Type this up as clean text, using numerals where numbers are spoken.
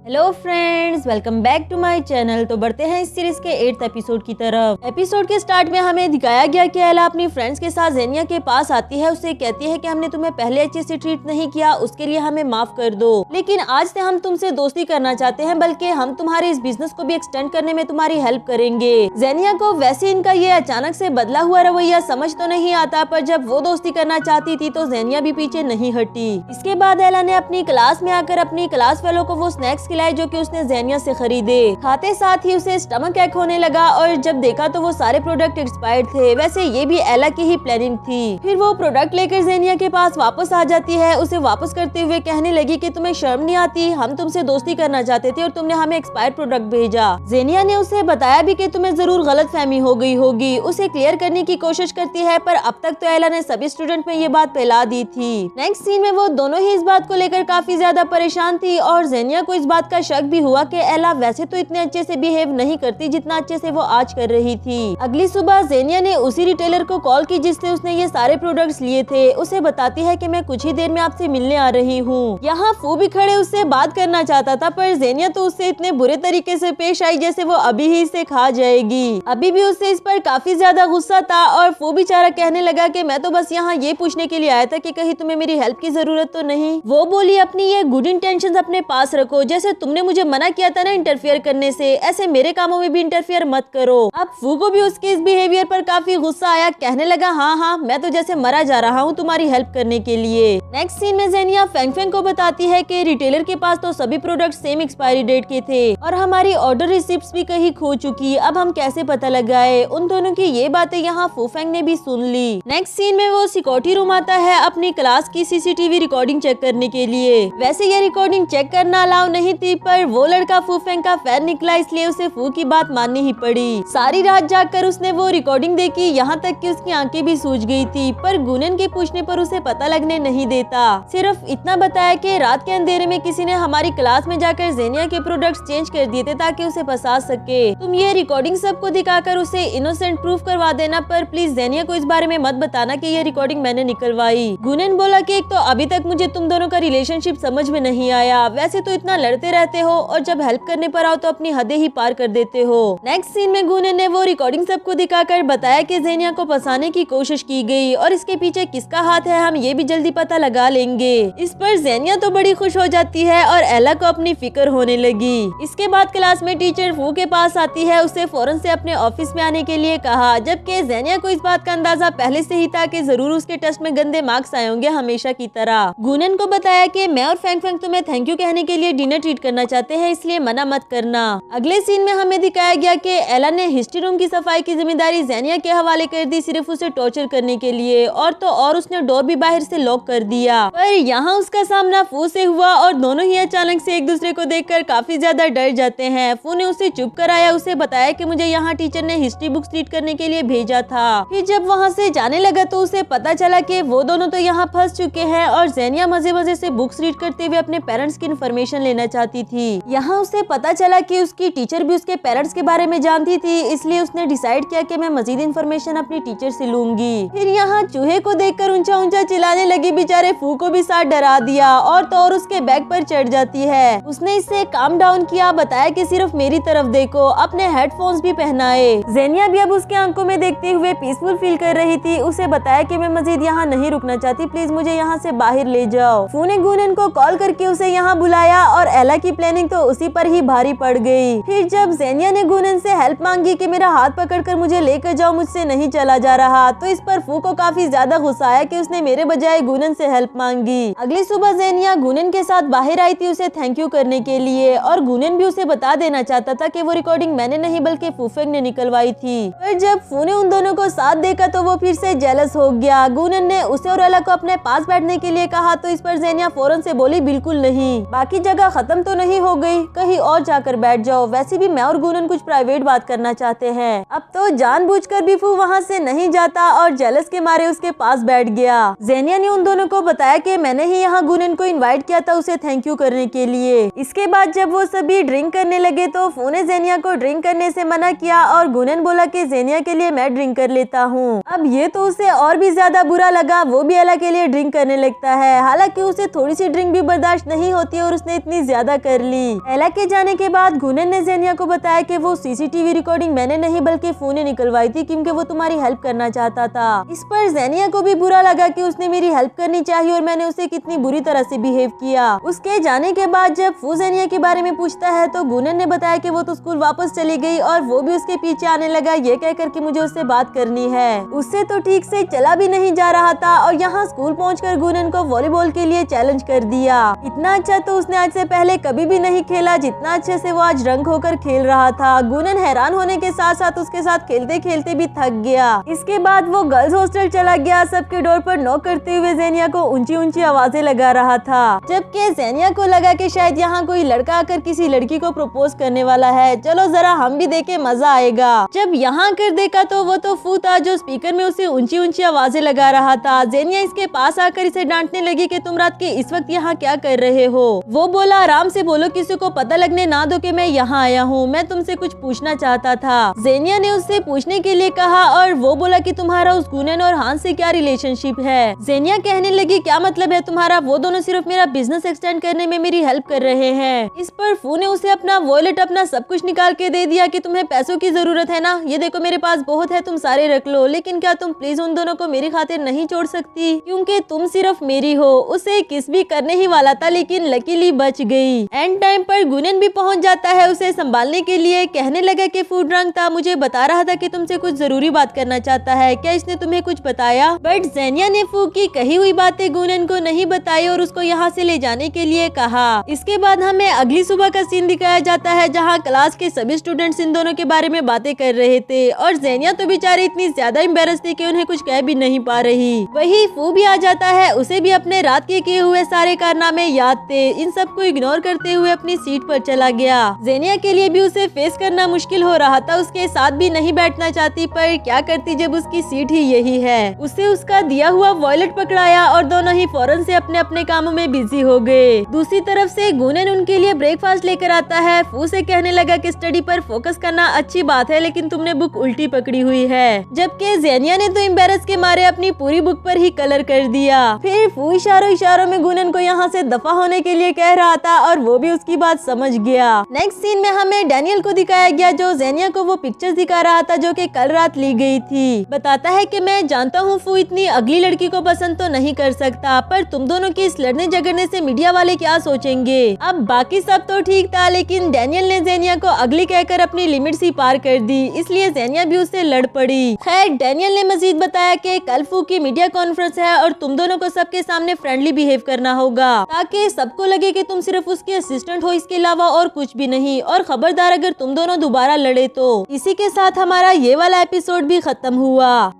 Hello friends, welcome back to my channel. तो बढ़ते हैं इस सीरीज के 8th एपिसोड की तरफ। एपिसोड के स्टार्ट में हमें दिखाया गया कि एला अपनी फ्रेंड्स के साथ जेनिया के पास आती है। उसे कहती है कि हमने तुम्हें पहले अच्छे से ट्रीट नहीं किया, उसके लिए हमें माफ कर दो, लेकिन आज से हम तुमसे दोस्ती करना चाहते हैं, बल्कि हम तुम्हारे इस बिजनेस को भी एक्सटेंड करने में तुम्हारी हेल्प करेंगे। जेनिया को वैसे इनका ये अचानक से बदला हुआ रवैया समझ तो नहीं आता, पर जब वो दोस्ती करना चाहती थी तो जेनिया भी पीछे नहीं हटी। इसके बाद एला ने अपनी क्लास में आकर अपनी क्लास फेलो को वो स्नैक्स खिलाए जो कि उसने जेनिया से खरीदे। खाते साथ ही उसे स्टमक एक होने लगा और जब देखा तो वो सारे प्रोडक्ट एक्सपायर्ड थे। वैसे ये भी एला की ही प्लानिंग थी। फिर वो प्रोडक्ट लेकर जेनिया के पास वापस आ जाती है। उसे वापस करते हुए कहने लगी कि तुम्हें शर्म नहीं आती, हम तुमसे दोस्ती करना चाहते थे और तुमने हमें एक्सपायर्ड प्रोडक्ट भेजा। जेनिया ने उसे बताया भी कि तुम्हें जरूर गलतफहमी हो गई होगी। उसे क्लियर करने की कोशिश करती है, पर अब तक तो एला ने सभी स्टूडेंट में ये बात फैला दी थी। नेक्स्ट सीन में वो दोनों ही इस बात को लेकर काफी ज्यादा परेशान थी और जेनिया को इस बात का शक भी हुआ कि एला वैसे तो इतने अच्छे से बिहेव नहीं करती जितना अच्छे से वो आज कर रही थी। अगली सुबह जेनिया ने उसी रिटेलर को कॉल की जिससे उसने ये सारे प्रोडक्ट्स लिए थे। उसे बताती है कि मैं कुछ ही देर में आपसे मिलने आ रही हूँ। यहाँ फू भी खड़े उससे बात करना चाहता था, पर जेनिया तो उससे इतने बुरे तरीके से पेश आई जैसे वो अभी ही इसे खा जाएगी। अभी भी उससे इस पर काफी ज्यादा गुस्सा था और फू बेचारा कहने लगा कि मैं तो बस यहाँ ये पूछने के लिए आया था कि कहीं तुम्हें मेरी हेल्प की जरूरत तो नहीं। वो बोली अपनी ये गुड इंटेंशंस अपने पास रखो, जैसे तुमने मुझे मना किया था ना इंटरफियर करने से, ऐसे मेरे कामों में भी इंटरफियर मत करो। अब फू को भी उसके इस बिहेवियर पर काफी गुस्सा आया। कहने लगा हाँ मैं तो जैसे मरा जा रहा हूँ तुम्हारी हेल्प करने के लिए। नेक्स्ट सीन में जेनिया फेंग फेंग को बताती है कि रिटेलर के पास तो सभी प्रोडक्ट सेम एक्सपायरी डेट के थे और हमारी ऑर्डर रिसिप्ट भी कहीं खो चुकी, अब हम कैसे पता लगाए। उन दोनों की ये बातें यहाँ फू फेंग ने भी सुन ली। नेक्स्ट सीन में वो सिक्योरिटी रूम आता है अपनी क्लास की सीसीटीवी रिकॉर्डिंग चेक करने के लिए। वैसे ये रिकॉर्डिंग चेक करना अलाउ नहीं थी, पर वो लड़का फू फेंग का फैन निकला, इसलिए उसे फू की बात माननी ही पड़ी। सारी रात जागकर उसने वो रिकॉर्डिंग देखी, यहाँ तक कि उसकी आंखें भी सूज गई थी, पर गुनन के पूछने पर उसे पता लगने नहीं देता। सिर्फ इतना बताया कि रात के अंधेरे में किसी ने हमारी क्लास में जाकर जेनिया के प्रोडक्ट्स चेंज कर दिए थे ताकि उसे फंसा सके। तुम ये रिकॉर्डिंग सबको दिखाकर उसे इनोसेंट प्रूफ करवा देना, पर प्लीज जेनिया को इस बारे में मत बताना कि ये रिकॉर्डिंग मैंने निकलवाई। गुनन बोला कि एक तो अभी तक मुझे तुम दोनों का रिलेशनशिप समझ में नहीं आया, वैसे तो इतना लड़ते रहते हो और जब हेल्प करने पर आओ तो अपनी हदें ही पार कर देते हो। नेक्स्ट सीन में गुनन ने वो रिकॉर्डिंग सबको दिखाकर बताया कि जेनिया को फंसाने की कोशिश की गई और इसके पीछे किसका हाथ है हम ये भी जल्दी पता लगा लेंगे। इस पर जेनिया तो बड़ी खुश हो जाती है और एला को अपनी फिक्र होने लगी। इसके बाद क्लास में टीचर फू के पास आती है, उसे फौरन से अपने ऑफिस में आने के लिए कहा, जबकि जेनिया को इस बात का अंदाजा पहले से ही था कि जरूर उसके टेस्ट में गंदे मार्क्स आए होंगे हमेशा की तरह। गुनन को बताया कि मैं और फेंग फेंग तुम्हें थैंक यू कहने के लिए डिनर ट्रीट करना चाहते हैं, इसलिए मना मत करना। अगले सीन में हमें दिखाया गया कि एला ने हिस्ट्री रूम की सफाई की जिम्मेदारी जेनिया के हवाले कर दी, सिर्फ उसे टॉर्चर करने के लिए, और तो और उसने डोर भी बाहर से लॉक कर दिया। पर यहाँ उसका सामना फू से हुआ और दोनों ही अचानक से एक दूसरे को देखकर काफी ज्यादा डर जाते हैं। फू ने उसे चुप कराया, उसे बताया कि मुझे यहाँ टीचर ने हिस्ट्री बुक्स रीड करने के लिए भेजा था। फिर जब वहाँ से जाने लगा तो उसे पता चला कि वो दोनों तो यहाँ फंस चुके हैं और जेनिया मजे मजे से बुक्स रीड करते हुए अपने पेरेंट्स की इन्फॉर्मेशन लेना चाहती थी। यहाँ उसे पता चला कि उसकी टीचर भी उसके पेरेंट्स के बारे में जानती थी, इसलिए उसने डिसाइड किया कि मैं मजीद इन्फॉर्मेशन अपनी टीचर से लूंगी। फिर यहाँ चूहे को देखकर ऊंचा ऊंचा चिल्लाने लगी, बेचारे फू को भी साथ डरा दिया और तो और उसके बैग पर चढ़ जाती है। उसने इससे काम डाउन किया, बताया कि सिर्फ मेरी तरफ देखो, अपने हेडफोन्स भी पहनाए। जेनिया भी अब उसके आंखों में देखते हुए पीसफुल फील कर रही थी। उसे बताया कि मैं मजीद यहाँ नहीं रुकना चाहती, प्लीज मुझे यहाँ से बाहर ले जाओ। फू ने गुनन को कॉल करके उसे यहाँ बुलाया और एला की प्लानिंग तो उसी पर ही भारी पड़ गई। फिर जब जेनिया ने गुनन से हेल्प मांगी कि मेरा हाथ पकड़कर मुझे लेकर जाओ, मुझसे नहीं चला जा रहा, तो इस पर फू को काफी ज्यादा गुस्सा आया कि उसने मेरे बजाय गुनन से हेल्प मांगी। अगली सुबह जेनिया गुनन के साथ बाहर आई थी उसे थैंक यू करने के लिए, और गुनन भी उसे बता देना चाहता था कि वो रिकॉर्डिंग मैंने नहीं बल्कि फू फेंग ने निकलवाई थी। पर जब फू ने उन दोनों को साथ देखा तो वो फिर से जेलस हो गया। गुनन ने उसे और एला को अपने पास बैठने के लिए कहा, तो इस पर जेनिया फौरन से बोली बिल्कुल नहीं, बाकी जगह खत्म तो नहीं हो गई, कहीं और जाकर बैठ जाओ, वैसे भी मैं और गुनन कुछ प्राइवेट बात करना चाहते हैं। अब तो जानबूझकर भी फू वहाँ से नहीं जाता और जेलस के मारे उसके पास बैठ गया। जेनिया ने उन दोनों को बताया कि मैंने ही यहाँ गुनन को इनवाइट किया था उसे थैंक यू करने के लिए। इसके बाद जब वो सभी ड्रिंक करने लगे तो फू ने जेनिया को ड्रिंक करने से मना किया और गुनन बोला कि जेनिया के लिए मैं ड्रिंक कर लेता हूँ। अब ये तो उसे और भी ज्यादा बुरा लगा, वो भी एला के लिए ड्रिंक करने लगता है। हालांकि उसे थोड़ी सी ड्रिंक भी बर्दाश्त नहीं होती और उसने इतनी ज्यादा पूरा कर ली। एला के जाने के बाद गुनन ने जेनिया को बताया कि वो सीसीटीवी रिकॉर्डिंग मैंने नहीं बल्कि फू ने निकलवाई थी क्योंकि वो तुम्हारी हेल्प करना चाहता था। इस पर जेनिया को भी बुरा लगा कि उसने मेरी हेल्प करनी चाहिए और मैंने उसे कितनी बुरी तरह से बिहेव किया। उसके जाने के बाद जब फू जेनिया के बारे में पूछता है तो गुनन ने बताया कि वो तो स्कूल वापस चली गई और वो भी उसके पीछे आने लगा ये कहकर कि मुझे उससे बात करनी है। उससे तो ठीक से चला भी नहीं जा रहा था और यहाँ स्कूल पहुंचकर गुनन को वॉलीबॉल के लिए चैलेंज कर दिया। इतना अच्छा तो उसने आज से पहले कभी भी नहीं खेला जितना अच्छे से वो आज रंग होकर खेल रहा था। गुनन हैरान होने के साथ साथ उसके साथ खेलते खेलते भी थक गया। इसके बाद वो गर्ल्स हॉस्टल चला गया। सबके डोर पर नॉक करते हुए जेनिया को ऊंची ऊंची आवाजें लगा रहा था, जबकि जेनिया को लगा कि शायद यहाँ कोई लड़का आकर किसी लड़की को प्रपोज करने वाला है। चलो जरा हम भी देखे, मजा आएगा। जब यहाँ कर देखा तो वो तो फू था जो स्पीकर में उसे ऊंची ऊंची आवाजें लगा रहा था। जेनिया इसके पास आकर इसे डांटने लगी कि तुम रात के इस वक्त यहाँ क्या कर रहे हो। वो बोला आराम से बोलो, किसी को पता लगने ना दो कि मैं यहाँ आया हूँ, मैं तुमसे कुछ पूछना चाहता था। जेनिया ने उससे पूछने के लिए कहा और वो बोला कि तुम्हारा उस गुनन और हान से क्या रिलेशनशिप है। जेनिया कहने लगी क्या मतलब है तुम्हारा, वो दोनों सिर्फ मेरा बिजनेस एक्सटेंड करने में मेरी हेल्प कर रहे हैं। इस पर फू ने उसे अपना वॉलेट अपना सब कुछ निकाल के दे दिया कि तुम्हें पैसों की जरूरत है ना, ये देखो मेरे पास बहुत है, तुम सारे रख लो, लेकिन क्या तुम प्लीज उन दोनों को मेरी खातिर नहीं छोड़ सकती क्योंकि तुम सिर्फ मेरी हो। उसे किस भी करने ही वाला था लेकिन लकीली बच गई। एंड टाइम पर गुनन भी पहुंच जाता है उसे संभालने के लिए। कहने लगा कि फू ड्रंक था, मुझे बता रहा था कि तुमसे कुछ जरूरी बात करना चाहता है, क्या इसने तुम्हें कुछ बताया? बट जेनिया ने फू की कही हुई बातें गुनन को नहीं बताई और उसको यहाँ से ले जाने के लिए कहा। इसके बाद हमें अगली सुबह का सीन दिखाया जाता है जहाँ क्लास के सभी स्टूडेंट्स इन दोनों के बारे में बातें कर रहे थे और जेनिया तो बेचारी इतनी ज्यादा एम्बेरस थी कि उन्हें कुछ कह भी नहीं पा रही। वही फू भी आ जाता है, उसे भी अपने रात के किए हुए सारे कारनामे याद थे। इन सबको इग्नोर करते हुए अपनी सीट पर चला गया। जेनिया के लिए भी उसे फेस करना मुश्किल हो रहा था, उसके साथ भी नहीं बैठना चाहती पर क्या करती जब उसकी सीट ही यही है। उसे उसका दिया हुआ वॉलेट पकड़ाया और दोनों ही फौरन से अपने अपने कामों में बिजी हो गए। दूसरी तरफ से गुनन उनके लिए ब्रेकफास्ट लेकर आता है। फू से कहने लगा कि स्टडी पर फोकस करना अच्छी बात है लेकिन तुमने बुक उल्टी पकड़ी हुई है, जबकि जेनिया ने तो एम्बेरस के मारे अपनी पूरी बुक पर ही कलर कर दिया। फिर फू इशारों में गुनन को यहाँ से दफा होने के लिए कह रहा था और वो भी उसकी बात समझ गया। नेक्स्ट सीन में हमें डैनियल को दिखाया गया जो जेनिया को वो पिक्चर्स दिखा रहा था जो कि कल रात ली गई थी। बताता है कि मैं जानता हूँ फू इतनी अगली लड़की को पसंद तो नहीं कर सकता पर तुम दोनों के इस लड़ने झगड़ने से मीडिया वाले क्या सोचेंगे। अब बाकी सब तो ठीक था लेकिन डैनियल ने जेनिया को अगली कहकर अपनी लिमिट ही पार कर दी, इसलिए जेनिया भी उससे लड़ पड़ी। खैर डैनियल ने मजीद बताया कि कल फू की मीडिया कॉन्फ्रेंस है और तुम दोनों को सबके सामने फ्रेंडली बिहेव करना होगा ताकि सबको लगे कि तुम सिर्फ उसके असिस्टेंट हो, इसके अलावा और कुछ भी नहीं। और खबरदार अगर तुम दोनों दोबारा लड़े तो। इसी के साथ हमारा ये वाला एपिसोड भी खत्म हुआ।